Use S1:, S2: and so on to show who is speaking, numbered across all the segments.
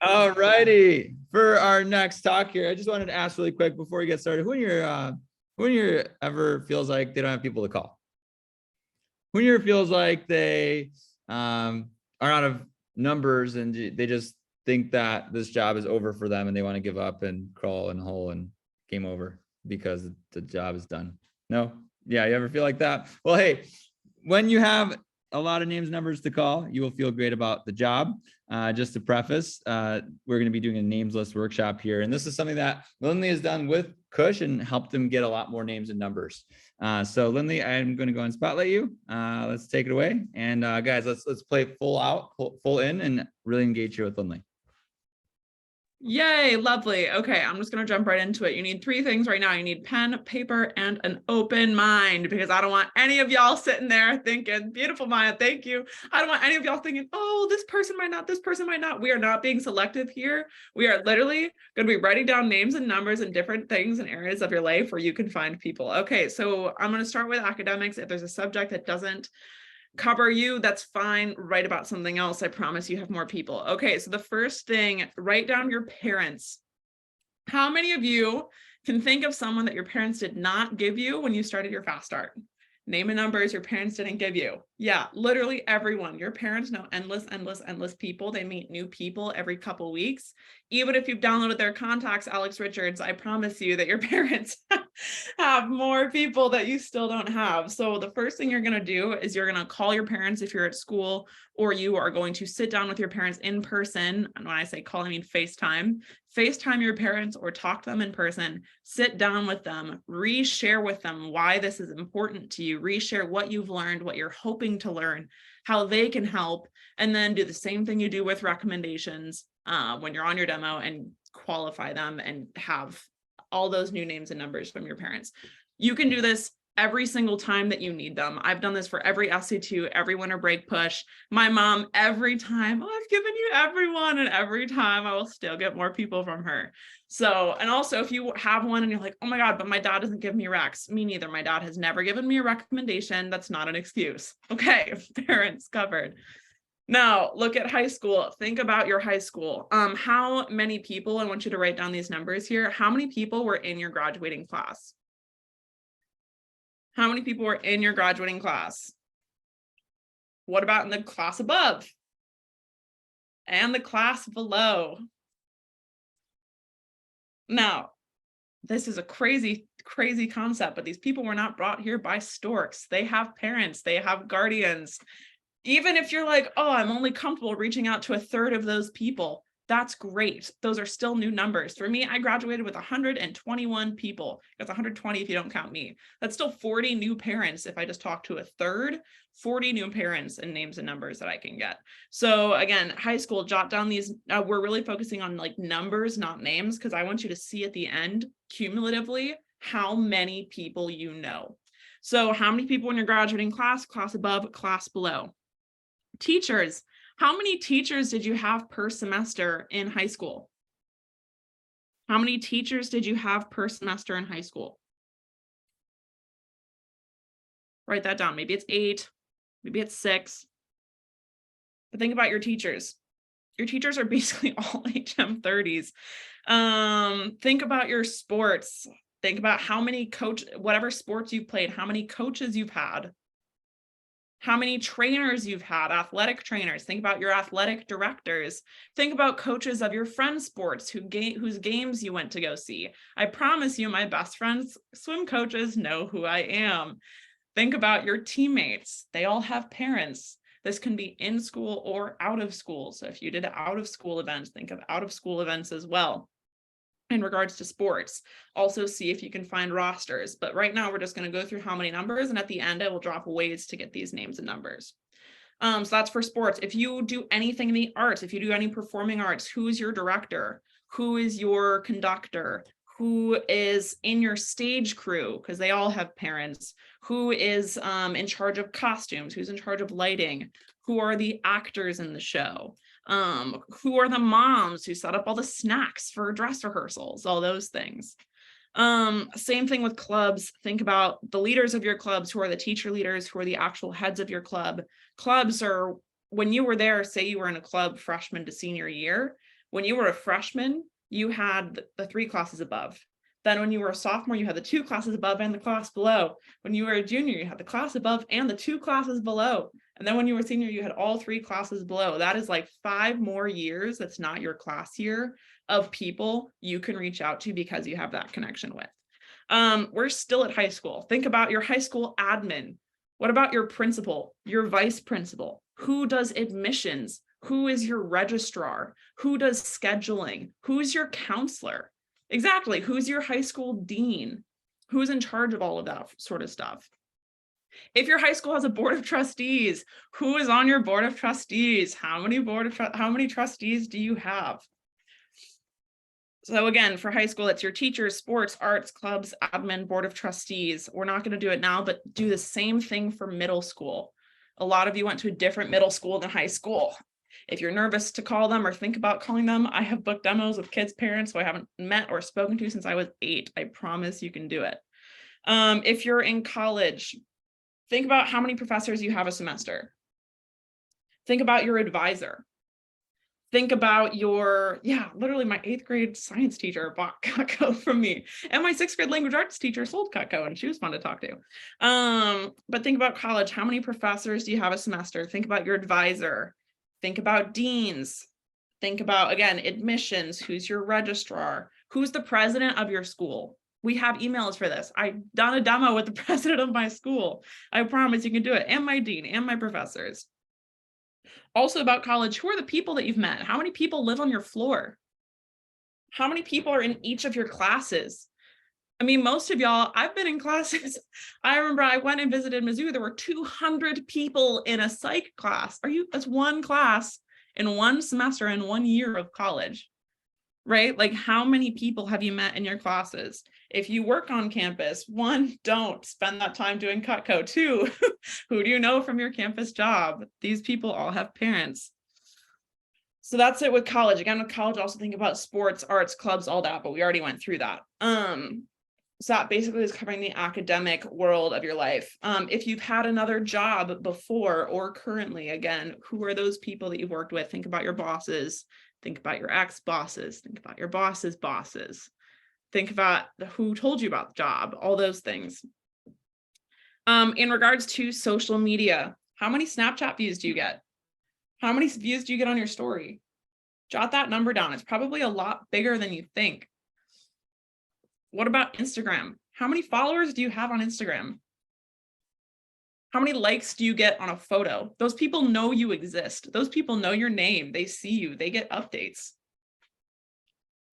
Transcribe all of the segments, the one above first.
S1: All righty. For our next talk here, I just wanted to ask really quick before we get started, who in your ever feels like they don't have people to call? Who in your feels like they are out of numbers and they just think that this job is over for them and they want to give up and crawl in a hole and game over because the job is done? No? Yeah, you ever feel like that? Well, hey, when you have a lot of names and numbers to call, you will feel great about the job. Just to preface, we're going to be doing a names list workshop here. And this is something that Lindley has done with Cush and helped him get a lot more names and numbers. So Lindley, I'm going to go and spotlight you. Let's take it away. And guys, let's play full out, full in, and really engage here with Lindley.
S2: Yay, lovely. Okay, I'm just going to jump right into it. You need three things right now. You need pen, paper, and an open mind, because I don't want any of y'all sitting there thinking, beautiful Maya, thank you. I don't want any of y'all thinking, oh, this person might not, this person might not. We are not being selective here. We are literally going to be writing down names and numbers and different things and areas of your life where you can find people. Okay, so I'm going to start with academics. If there's a subject that doesn't cover you, that's fine. Write about something else. I promise you have more people. Okay, so the first thing, write down your parents. How many of you can think of someone that your parents did not give you when you started your fast start? Name and numbers your parents didn't give you. Yeah, literally everyone. Your parents know endless people. They meet new people every couple weeks. Even if you've downloaded their contacts, Alex Richards, I promise you that your parents have more people that you still don't have. So the first thing you're going to do is you're going to call your parents if you're at school, or you are going to sit down with your parents in person. And when I say call, I mean FaceTime your parents or talk to them in person, sit down with them, reshare with them why this is important to you, reshare what you've learned, what you're hoping to learn, how they can help, and then do the same thing you do with recommendations when you're on your demo, and qualify them and have all those new names and numbers from your parents. You can do this every single time that you need them. I've done this for every SC2, every winter break push. My mom, every time, oh, I've given you everyone, and every time I will still get more people from her. So, and also if you have one and you're like, oh my God, but my dad doesn't give me recs. Me neither. My dad has never given me a recommendation. That's not an excuse. Okay, parents covered. Now, look at high school. Think about your high school. How many people, I want you to write down these numbers here. How many people were in your graduating class? How many people were in your graduating class? What about in the class above? And the class below? Now, this is a crazy concept, but these people were not brought here by storks. They have parents, they have guardians. Even if you're like, oh, I'm only comfortable reaching out to a third of those people, that's great. Those are still new numbers. For me, I graduated with 121 people. That's 120 if you don't count me. That's still 40 new parents. If I just talk to a third, 40 new parents and names and numbers that I can get. So again, high school, jot down these. We're really focusing on like numbers, not names, because I want you to see at the end, cumulatively, how many people you know. So how many people in your graduating class, class above, class below? Teachers, how many teachers did you have per semester in high school? How many teachers did you have per semester in high school? Write that down. Maybe it's 8, maybe it's 6. But think about your teachers. Your teachers are basically all HM30s. Think about your sports. Think about how many whatever sports you've played, how many coaches you've had. How many trainers you've had, athletic trainers. Think about your athletic directors. Think about coaches of your friends' sports whose games you went to go see. I promise you, my best friends' swim coaches know who I am. Think about your teammates. They all have parents. This can be in school or out of school. So if you did out of school events, think of out of school events as well. In regards to sports, also see if you can find rosters. But right now we're just going to go through how many numbers, and at the end I will drop ways to get these names and numbers. So that's for sports. If you do anything in the arts, if you do any performing arts, who is your director? Who is your conductor? Who is in your stage crew? Because they all have parents. Who is in charge of costumes? Who's in charge of lighting? Who are the actors in the show? Who are the moms who set up all the snacks for dress rehearsals, all those things. Same thing with clubs. Think about the leaders of your clubs, who are the teacher leaders, who are the actual heads of your club. Clubs are, when you were there, say you were in a club freshman to senior year, When you were a freshman, you had the 3 classes above. Then when you were a sophomore, you had the 2 classes above and the class below. When you were a junior, you had the class above and the 2 classes below. And then when you were a senior, you had all 3 classes below. That is like 5 more years. That's not your class year of people you can reach out to because you have that connection with. We're still at high school. Think about your high school admin. What about your principal, your vice principal? Who does admissions? Who is your registrar? Who does scheduling? Who's your counselor? Exactly. Who's your high school dean? Who's in charge of all of that sort of stuff? If your high school has a board of trustees, who is on your board of trustees? How many trustees do you have? So again, for high school, it's your teachers, sports, arts, clubs, admin, board of trustees. We're not going to do it now, but do the same thing for middle school. A lot of you went to a different middle school than high school. If you're nervous to call them or think about calling them, I have booked demos with kids' parents who I haven't met or spoken to since I was 8. I promise you can do it. If you're in college, think about how many professors you have a semester. Think about your advisor. Think about literally my 8th grade science teacher bought Cutco from me, and my 6th grade language arts teacher sold Cutco, and she was fun to talk to. But think about college. How many professors do you have a semester? Think about your advisor. Think about deans. Think about, again, admissions. Who's your registrar? Who's the president of your school? We have emails for this. I've done a demo with the president of my school. I promise you can do it. And my dean and my professors. Also about college, who are the people that you've met? How many people live on your floor? How many people are in each of your classes? I mean, most of y'all, I've been in classes. I remember I went and visited Mizzou. There were 200 people in a psych class. That's one class in one semester in 1 year of college, right? Like, how many people have you met in your classes? If you work on campus, 1, don't spend that time doing Cutco. 2, who do you know from your campus job? These people all have parents. So that's it with college. Again, with college, also think about sports, arts, clubs, all that, but we already went through that. So that basically is covering the academic world of your life. If you've had another job before or currently, again, who are those people that you've worked with? Think about your bosses. Think about your ex-bosses. Think about your boss's bosses. Think about who told you about the job, all those things. In regards to social media, how many Snapchat views do you get? How many views do you get on your story? Jot that number down. It's probably a lot bigger than you think. What about Instagram? How many followers do you have on Instagram? How many likes do you get on a photo? Those people know you exist. Those people know your name. They see you. They get updates.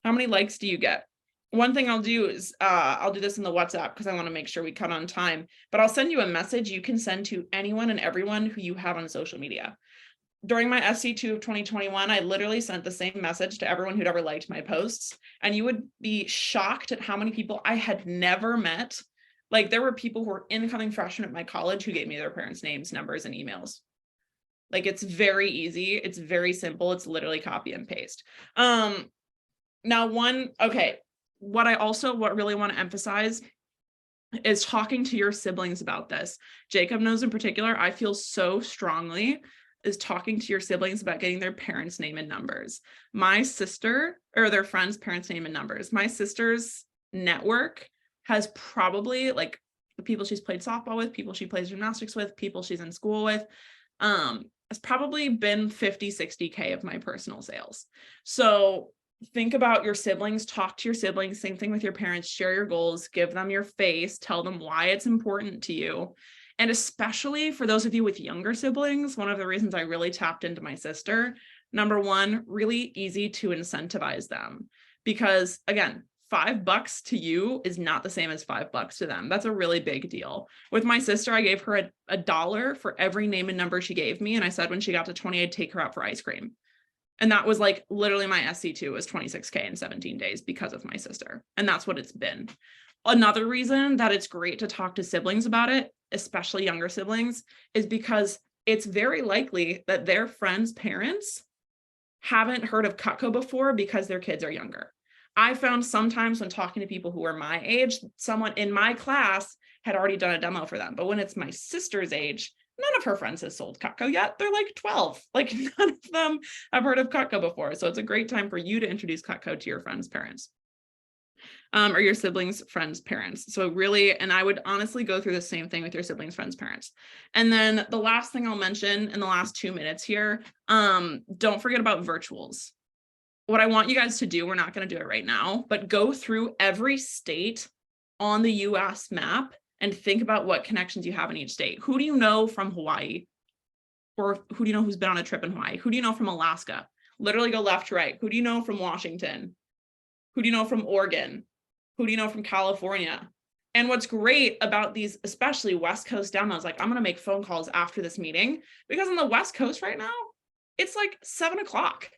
S2: How many likes do you get? One thing I'll do is I'll do this in the WhatsApp because I want to make sure we cut on time, but I'll send you a message you can send to anyone and everyone who you have on social media. During my SC2 of 2021, I literally sent the same message to everyone who'd ever liked my posts. And you would be shocked at how many people I had never met. Like, there were people who were incoming freshmen at my college who gave me their parents' names, numbers, and emails. Like, it's very easy. It's very simple. It's literally copy and paste. What I really want to emphasize is talking to your siblings about this. Jacob knows in particular, I feel so strongly, is talking to your siblings about getting their parents' name and numbers. My sister, or their friends' parents' name and numbers. My sister's network has probably, like, the people she's played softball with, people she plays gymnastics with, people she's in school with, has probably been 50, 60K of my personal sales. So think about your siblings, talk to your siblings, same thing with your parents, share your goals, give them your face, tell them why it's important to you. And especially for those of you with younger siblings, one of the reasons I really tapped into my sister, number one, really easy to incentivize them. Because again, $5 to you is not the same as $5 to them. That's a really big deal. With my sister, I gave her a $1 for every name and number she gave me. And I said, when she got to 20, I'd take her out for ice cream. And that was like literally my SC2 was 26K in 17 days because of my sister. And that's what it's been. Another reason that it's great to talk to siblings about it, especially younger siblings, is because it's very likely that their friends' parents haven't heard of Cutco before because their kids are younger. I found sometimes when talking to people who are my age, someone in my class had already done a demo for them. But when it's my sister's age, None of her friends has sold Cutco yet. They're like 12. Like none of them have heard of Cutco before. So it's a great time for you to introduce Cutco to your friends' parents. Or your siblings, friends, parents. So really, and I would honestly go through the same thing with your siblings, friends, parents. And then the last thing I'll mention in the last 2 minutes here, don't forget about virtuals. What I want you guys to do, we're not going to do it right now, but go through every state on the US map and think about what connections you have in each state. Who do you know from Hawaii? Or who do you know who's been on a trip in Hawaii? Who do you know from Alaska? Literally go left to right. Who do you know from Washington? Who do you know from Oregon? Who do you know from California? And what's great about these, especially West Coast demos, like I'm going to make phone calls after this meeting because on the West Coast right now, it's like 7 o'clock.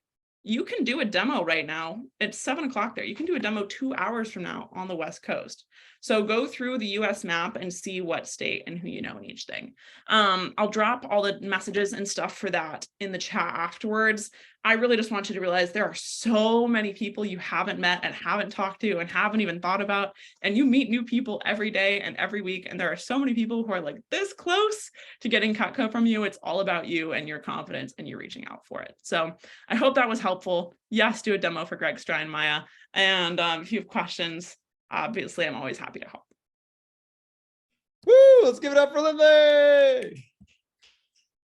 S2: You can do a demo right now. It's 7 o'clock there. You can do a demo 2 hours from now on the West Coast. So go through the US map and see what state and who you know in each thing. I'll drop all the messages and stuff for that in the chat afterwards. I really just want you to realize there are so many people you haven't met and haven't talked to and haven't even thought about. And you meet new people every day and every week. And there are so many people who are like this close to getting Cutco from you. It's all about you and your confidence and you reaching out for it. So I hope that was helpful. Yes, do a demo for Greg, Stry, and Maya. And if you have questions, obviously, I'm always happy to help.
S1: Woo! Let's give it up for Lindley.